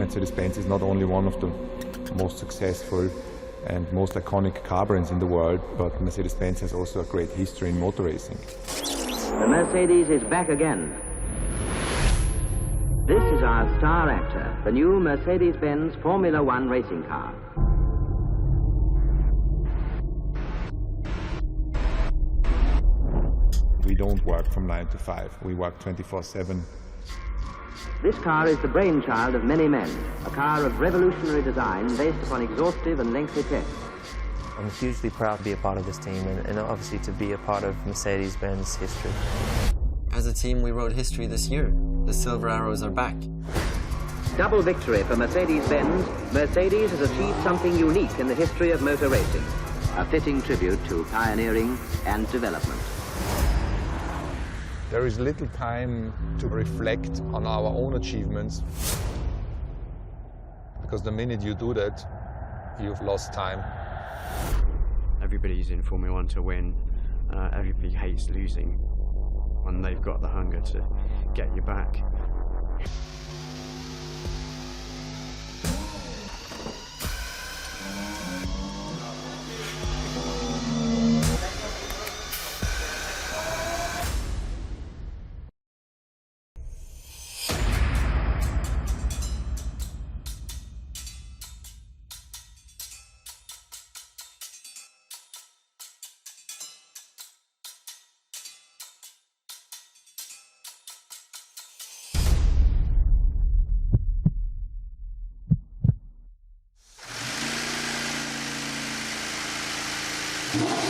Mercedes-Benz is not only one of the most successful and most iconic car brands in the world, but Mercedes-Benz has also a great history in motor racing. The Mercedes is back again. This is our star actor, the new Mercedes-Benz Formula One racing car. We don't work from 9 to 5. We work 24/7. This car is the brainchild of many men, a car of revolutionary design based upon exhaustive and lengthy tests. I'm hugely proud to be a part of this team and obviously to be a part of Mercedes-Benz history. As a team, we wrote history this year. The Silver Arrows are back. Double victory for Mercedes-Benz. Mercedes has achieved something unique in the history of motor racing, a fitting tribute to pioneering and development. There is little time to reflect on our own achievements, because the minute you do that, you've lost time. Everybody's in Formula One to win. Everybody hates losing, and they've got the hunger to get you back. Yeah.